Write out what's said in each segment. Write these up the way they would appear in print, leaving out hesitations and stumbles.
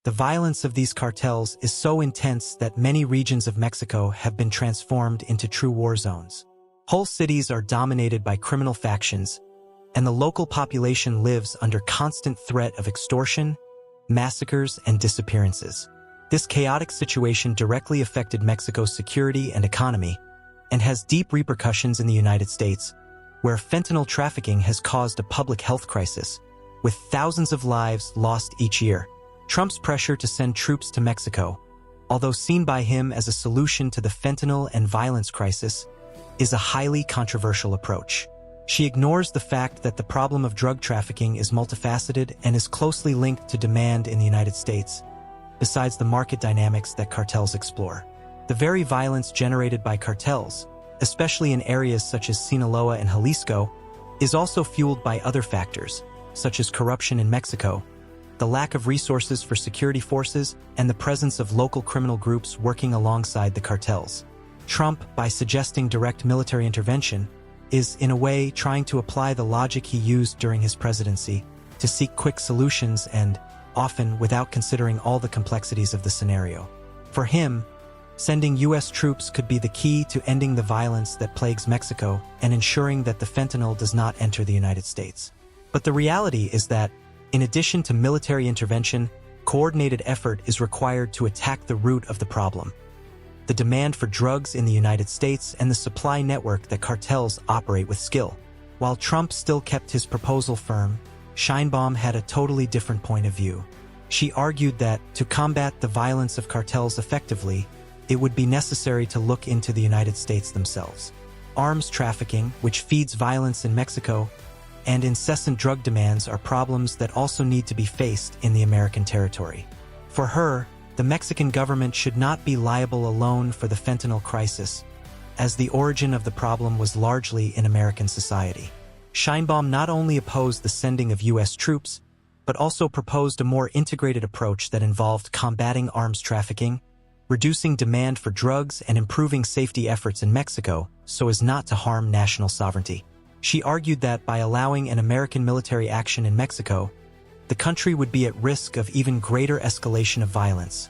The violence of these cartels is so intense that many regions of Mexico have been transformed into true war zones. Whole cities are dominated by criminal factions, and the local population lives under constant threat of extortion, massacres, and disappearances. This chaotic situation directly affected Mexico's security and economy, and has deep repercussions in the United States, where fentanyl trafficking has caused a public health crisis, with thousands of lives lost each year. Trump's pressure to send troops to Mexico, although seen by him as a solution to the fentanyl and violence crisis, is a highly controversial approach. She ignores the fact that the problem of drug trafficking is multifaceted and is closely linked to demand in the United States, besides the market dynamics that cartels explore. The very violence generated by cartels, especially in areas such as Sinaloa and Jalisco, is also fueled by other factors, such as corruption in Mexico, the lack of resources for security forces, and the presence of local criminal groups working alongside the cartels. Trump, by suggesting direct military intervention, is, in a way, trying to apply the logic he used during his presidency to seek quick solutions and, often, without considering all the complexities of the scenario. For him, sending U.S. troops could be the key to ending the violence that plagues Mexico and ensuring that the fentanyl does not enter the United States. But the reality is that, in addition to military intervention, coordinated effort is required to attack the root of the problem: the demand for drugs in the United States and the supply network that cartels operate with skill. While Trump still kept his proposal firm, Sheinbaum had a totally different point of view. She argued that, to combat the violence of cartels effectively, it would be necessary to look into the United States themselves. Arms trafficking, which feeds violence in Mexico, and incessant drug demands are problems that also need to be faced in the American territory. For her, the Mexican government should not be liable alone for the fentanyl crisis, as the origin of the problem was largely in American society. Sheinbaum not only opposed the sending of U.S. troops, but also proposed a more integrated approach that involved combating arms trafficking, reducing demand for drugs, and improving safety efforts in Mexico so as not to harm national sovereignty. She argued that by allowing an American military action in Mexico, the country would be at risk of even greater escalation of violence,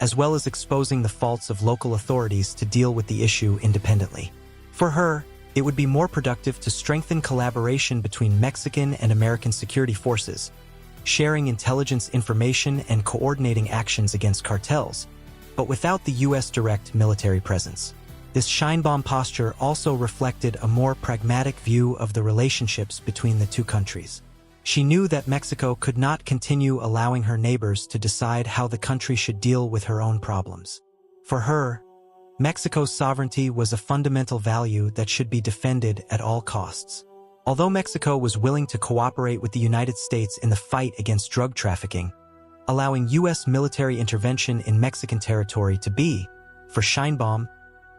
as well as exposing the faults of local authorities to deal with the issue independently. For her, it would be more productive to strengthen collaboration between Mexican and American security forces, sharing intelligence information and coordinating actions against cartels, but without the U.S. direct military presence. This Sheinbaum posture also reflected a more pragmatic view of the relationships between the two countries. She knew that Mexico could not continue allowing her neighbors to decide how the country should deal with her own problems. For her, Mexico's sovereignty was a fundamental value that should be defended at all costs. Although Mexico was willing to cooperate with the United States in the fight against drug trafficking, allowing U.S. military intervention in Mexican territory to be, for Sheinbaum,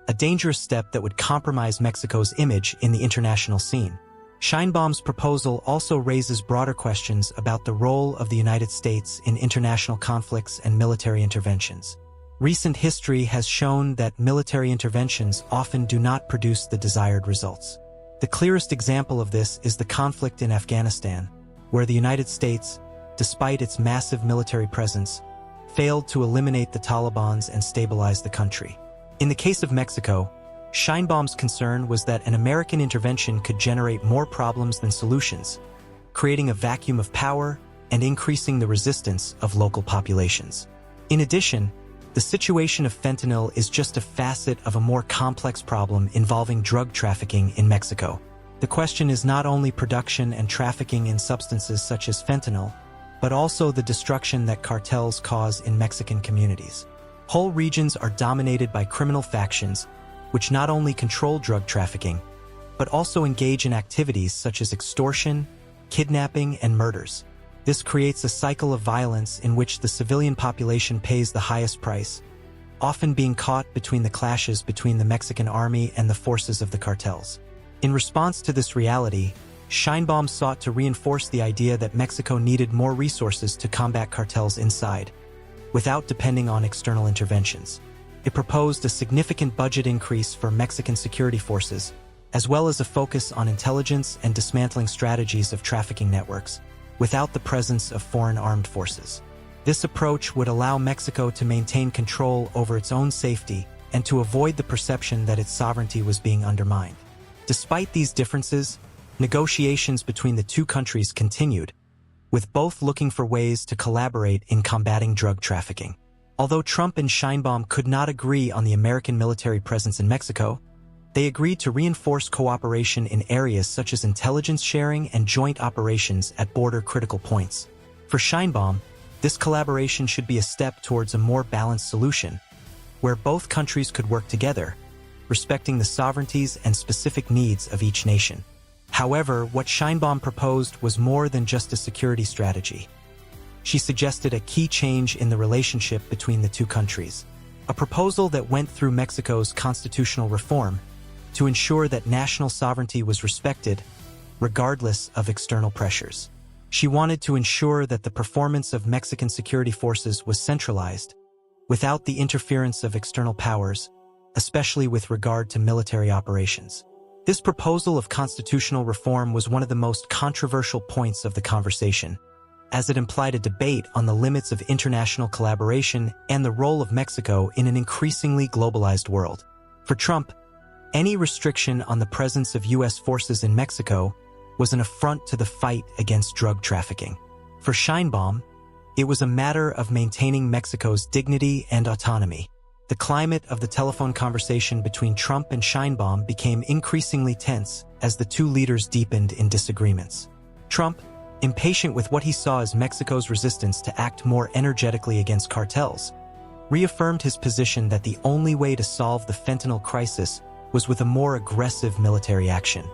a dangerous step that would compromise Mexico's image in the international scene. Sheinbaum's proposal also raises broader questions about the role of the United States in international conflicts and military interventions. Recent history has shown that military interventions often do not produce the desired results. The clearest example of this is the conflict in Afghanistan, where the United States, despite its massive military presence, failed to eliminate the Taliban and stabilize the country. In the case of Mexico, Sheinbaum's concern was that an American intervention could generate more problems than solutions, creating a vacuum of power and increasing the resistance of local populations. In addition, the situation of fentanyl is just a facet of a more complex problem involving drug trafficking in Mexico. The question is not only production and trafficking in substances such as fentanyl, but also the destruction that cartels cause in Mexican communities. Whole regions are dominated by criminal factions, which not only control drug trafficking, but also engage in activities such as extortion, kidnapping, and murders. This creates a cycle of violence in which the civilian population pays the highest price, often being caught between the clashes between the Mexican army and the forces of the cartels. In response to this reality, Sheinbaum sought to reinforce the idea that Mexico needed more resources to combat cartels inside, without depending on external interventions. It proposed a significant budget increase for Mexican security forces, as well as a focus on intelligence and dismantling strategies of trafficking networks, without the presence of foreign armed forces. This approach would allow Mexico to maintain control over its own safety and to avoid the perception that its sovereignty was being undermined. Despite these differences, negotiations between the two countries continued, with both looking for ways to collaborate in combating drug trafficking. Although Trump and Sheinbaum could not agree on the American military presence in Mexico, they agreed to reinforce cooperation in areas such as intelligence sharing and joint operations at border critical points. For Sheinbaum, this collaboration should be a step towards a more balanced solution, where both countries could work together, respecting the sovereignties and specific needs of each nation. However, what Sheinbaum proposed was more than just a security strategy. She suggested a key change in the relationship between the two countries, a proposal that went through Mexico's constitutional reform to ensure that national sovereignty was respected, regardless of external pressures. She wanted to ensure that the performance of Mexican security forces was centralized, without the interference of external powers, especially with regard to military operations. This proposal of constitutional reform was one of the most controversial points of the conversation, as it implied a debate on the limits of international collaboration and the role of Mexico in an increasingly globalized world. For Trump, any restriction on the presence of U.S. forces in Mexico was an affront to the fight against drug trafficking. For Sheinbaum, it was a matter of maintaining Mexico's dignity and autonomy. The climate of the telephone conversation between Trump and Sheinbaum became increasingly tense as the two leaders deepened in disagreements. Trump, impatient with what he saw as Mexico's resistance to act more energetically against cartels, reaffirmed his position that the only way to solve the fentanyl crisis was with a more aggressive military action.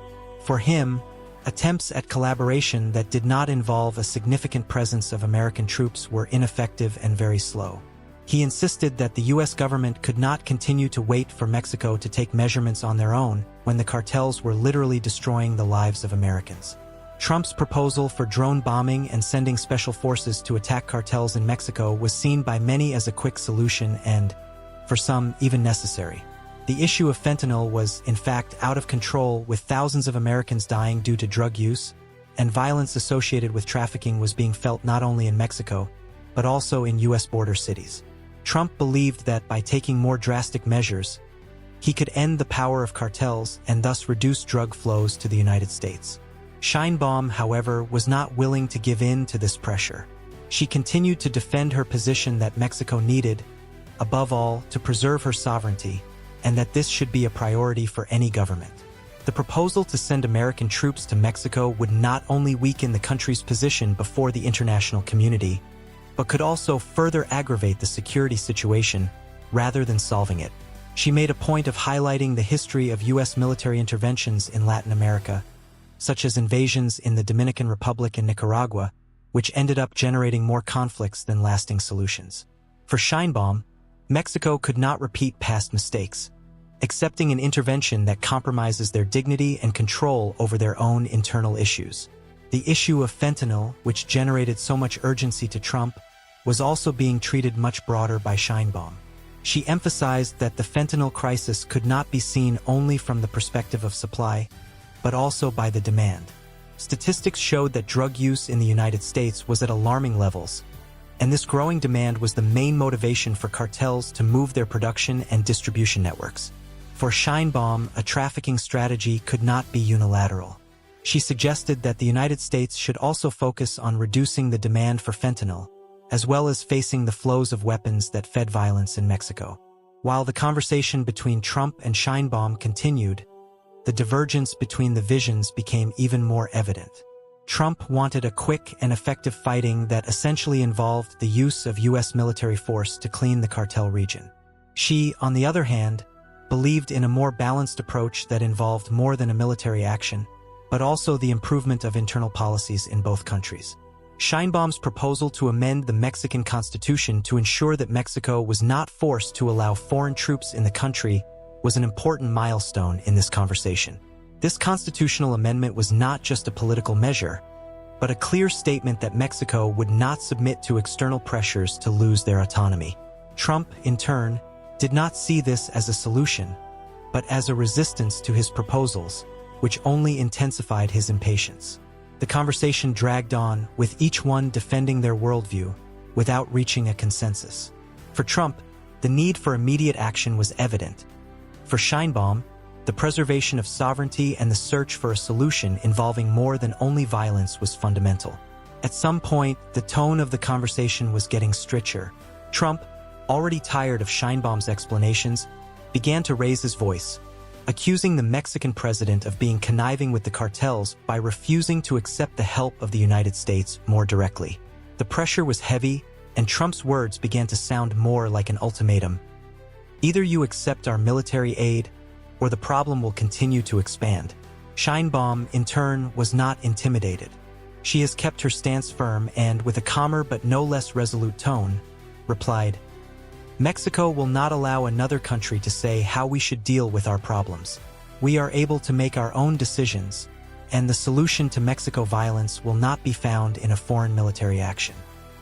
For him, attempts at collaboration that did not involve a significant presence of American troops were ineffective and very slow. He insisted that the U.S. government could not continue to wait for Mexico to take measurements on their own when the cartels were literally destroying the lives of Americans. Trump's proposal for drone bombing and sending special forces to attack cartels in Mexico was seen by many as a quick solution and, for some, even necessary. The issue of fentanyl was, in fact, out of control, with thousands of Americans dying due to drug use, and violence associated with trafficking was being felt not only in Mexico, but also in U.S. border cities. Trump believed that by taking more drastic measures, he could end the power of cartels and thus reduce drug flows to the United States. Sheinbaum, however, was not willing to give in to this pressure. She continued to defend her position that Mexico needed, above all, to preserve her sovereignty, and that this should be a priority for any government. The proposal to send American troops to Mexico would not only weaken the country's position before the international community, but could also further aggravate the security situation rather than solving it. She made a point of highlighting the history of U.S. military interventions in Latin America, such as invasions in the Dominican Republic and Nicaragua, which ended up generating more conflicts than lasting solutions. For Sheinbaum, Mexico could not repeat past mistakes, accepting an intervention that compromises their dignity and control over their own internal issues. The issue of fentanyl, which generated so much urgency to Trump, was also being treated much broader by Sheinbaum. She emphasized that the fentanyl crisis could not be seen only from the perspective of supply, but also by the demand. Statistics showed that drug use in the United States was at alarming levels, and this growing demand was the main motivation for cartels to move their production and distribution networks. For Sheinbaum, a trafficking strategy could not be unilateral. She suggested that the United States should also focus on reducing the demand for fentanyl, as well as facing the flows of weapons that fed violence in Mexico. While the conversation between Trump and Sheinbaum continued, the divergence between the visions became even more evident. Trump wanted a quick and effective fighting that essentially involved the use of U.S. military force to clean the cartel region. She, on the other hand, believed in a more balanced approach that involved more than a military action, but also the improvement of internal policies in both countries. Sheinbaum's proposal to amend the Mexican Constitution to ensure that Mexico was not forced to allow foreign troops in the country was an important milestone in this conversation. This constitutional amendment was not just a political measure, but a clear statement that Mexico would not submit to external pressures to lose their autonomy. Trump, in turn, did not see this as a solution, but as a resistance to his proposals, which only intensified his impatience. The conversation dragged on, with each one defending their worldview, without reaching a consensus. For Trump, the need for immediate action was evident. For Sheinbaum, the preservation of sovereignty and the search for a solution involving more than only violence was fundamental. At some point, the tone of the conversation was getting stricter. Trump, already tired of Sheinbaum's explanations, began to raise his voice, accusing the Mexican president of being conniving with the cartels by refusing to accept the help of the United States more directly. The pressure was heavy, and Trump's words began to sound more like an ultimatum. Either you accept our military aid, or the problem will continue to expand. Sheinbaum, in turn, was not intimidated. She has kept her stance firm and, with a calmer but no less resolute tone, replied, "Mexico will not allow another country to say how we should deal with our problems. We are able to make our own decisions, and the solution to Mexico violence will not be found in a foreign military action.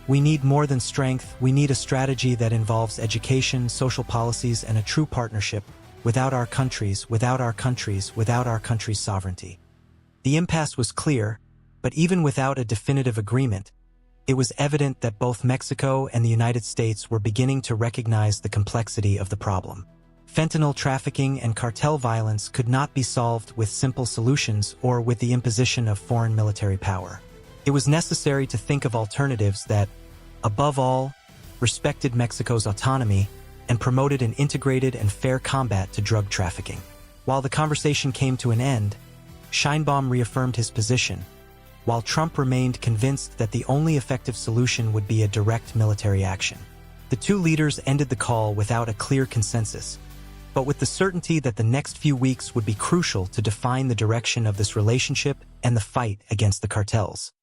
We need more than strength, we need a strategy that involves education, social policies, and a true partnership without our countries' sovereignty." The impasse was clear, but even without a definitive agreement, it was evident that both Mexico and the United States were beginning to recognize the complexity of the problem. Fentanyl trafficking and cartel violence could not be solved with simple solutions or with the imposition of foreign military power. It was necessary to think of alternatives that, above all, respected Mexico's autonomy and promoted an integrated and fair combat to drug trafficking. While the conversation came to an end, Sheinbaum reaffirmed his position, while Trump remained convinced that the only effective solution would be a direct military action. The two leaders ended the call without a clear consensus, but with the certainty that the next few weeks would be crucial to define the direction of this relationship and the fight against the cartels.